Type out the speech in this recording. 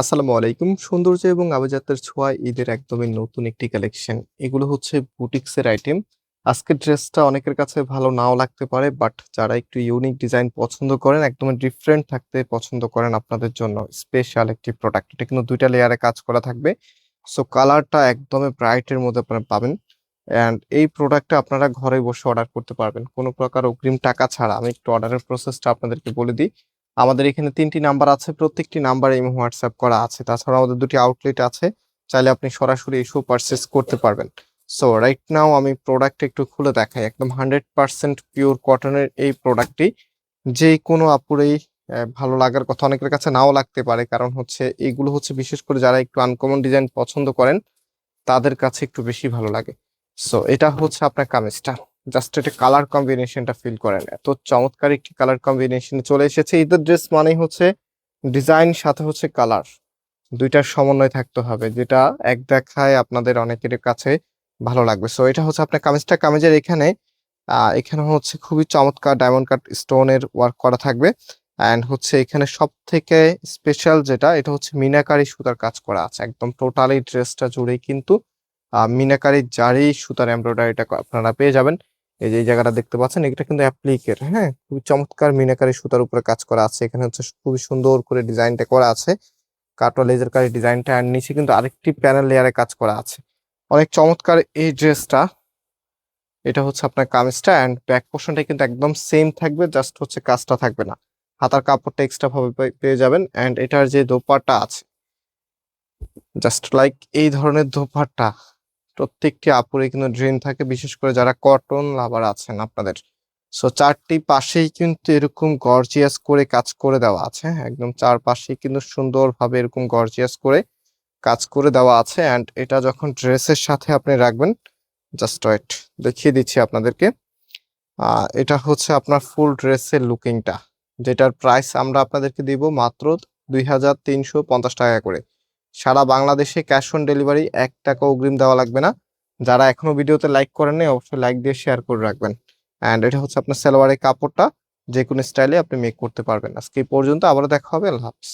আসসালামু আলাইকুম। সৌন্দর্য এবং আভিজাত্যের ছোঁয়ায় ঈদের একদমই নতুন একটি কালেকশন। এগুলো হচ্ছে বুটিক্সের আইটেম। আজকের ড্রেসটা অনেকের কাছে ভালো নাও লাগতে পারে, বাট যারা একটু ইউনিক ডিজাইন পছন্দ করেন, একদমই ডিফারেন্ট থাকতে পছন্দ করেন, আপনাদের জন্য স্পেশাল একটি প্রোডাক্ট। এটা কিন্তু ২ টা লেয়ারে কাজ করা থাকবে। সো কালারটা একদমই ব্রাইট এর মধ্যে আপনারা পাবেন। অ্যান্ড এই প্রোডাক্টটা আপনারা ঘরে বসে অর্ডার করতে পারবেন। কোনো প্রকার অগ্রিম টাকা ছাড়া। আমি একটু অর্ডারের প্রসেসটা আপনাদেরকে বলে দিই। আমাদের এখানে ৩টি নাম্বার আছে। প্রত্যেকটি নাম্বারে ইমো হোয়াটসঅ্যাপ করা আছে। তাছাড়া আমাদের ২টি আউটলেট আছে। চাইলে আপনি সরাসরি এসেও পারচেজ করতে পারবেন। সো রাইট নাও আমি প্রোডাক্ট একটু খুলে দেখাই। একদম 100% পিওর কটনের এই প্রোডাক্টটি যে কোনো আপুরেই ভালো লাগার কথা। অনেকের কাছে নাও লাগতে পারে। কারণ হচ্ছে এগুলো হচ্ছে বিশেষ করে যারা একটু আনকমন ডিজাইন পছন্দ করেন, তাদের কাছে একটু বেশি ভালো লাগে। সো এটা হচ্ছে আপনার কামিজটা। জাস্ট এটা কালার কম্বিনেশনটা ফিল করেন, এত চমৎকার একটি কালার কম্বিনেশনে চলে এসেছে। ঈদের ড্রেস মানেই হচ্ছে ডিজাইন সাথে হচ্ছে কালার, দুইটার সমন্বয় থাকতে হবে, যেটা এক দেখায় আপনাদের অনেকের কাছে ভালো লাগবে। সো এটা হচ্ছে আপনার কামিজটা। কামিজের এখানে এখানে হচ্ছে খুবই চমৎকার ডায়মন্ড কাট স্টোনের ওয়ার্ক করা থাকবে। অ্যান্ড হচ্ছে এখানে সব থেকে স্পেশাল যেটা, এটা হচ্ছে মিনাকারি সুতার কাজ করা আছে। একদম টোটালি ড্রেসটা জুড়েই কিন্তু মিনাকারি জারি সুতার এমব্রয়ডারিটা আপনারা পেয়ে যাবেন। এই যে এই জায়গাটা দেখতে পাচ্ছেন, এটা কিন্তু অ্যাপ্লিকের, হ্যাঁ, খুবই চমৎকার মিনাকারি সুতার উপরে কাজ করা আছে। এখানে হচ্ছে খুবই সুন্দর করে ডিজাইনটা করা আছে, কাটওয়া লেজার কারি ডিজাইনটা। আর নিচে কিন্তু আরেকটি প্যানেল লেয়ারে কাজ করা আছে। অনেক চমৎকার এই ড্রেসটা। এটা হচ্ছে আপনার কামিজটা। অ্যান্ড ব্যাক পোর্শনটা কিন্তু একদম সেম থাকবে, জাস্ট হচ্ছে কাজটা থাকবে না। হাতার কাপড়টা এক্সট্রা ভাবে পেয়ে যাবেন। অ্যান্ড এটার যে দোপাট্টা আছে, জাস্ট লাইক এই ধরনের দোপাট্টা প্রত্যেকটি আপুরে কিন্তু ড্রিম থাকে, বিশেষ করে যারা কটন লাভার আছেন আপনাদের। সো চারটি পাশেই কিন্তু এরকম গর্জিয়াস করে কাজ করে দেওয়া আছে, হ্যাঁ, একদম চারপাশেই কিন্তু সুন্দরভাবে এরকম গর্জিয়াস করে কাজ করে দেওয়া আছে। অ্যান্ড এটা যখন ড্রেসের সাথে আপনি রাখবেন, জাস্ট ওয়েট, দেখিয়ে দিচ্ছি আপনাদেরকে। এটা হচ্ছে আপনার ফুল ড্রেসের লুকিংটা, যেটার প্রাইস আমরা আপনাদেরকে দিব মাত্র ২,৩৫০ টাকা করে। সারা বাংলাদেশে ক্যাশ অন ডেলিভারি, ১ টাকা অগ্রিম দেওয়া লাগবে না। যারা এখনো ভিডিওতে লাইক করেন নাই, অবশ্যই লাইক দিয়ে শেয়ার করে রাখবেন। অ্যান্ড এটা হচ্ছে আপনার সালোয়ারের কাপড়টা, যে কোনো স্টাইলে আপনি মেক করতে পারবেন। আজকে এই পর্যন্ত, আবারও দেখা হবে। আল্লাহ হাফেজ।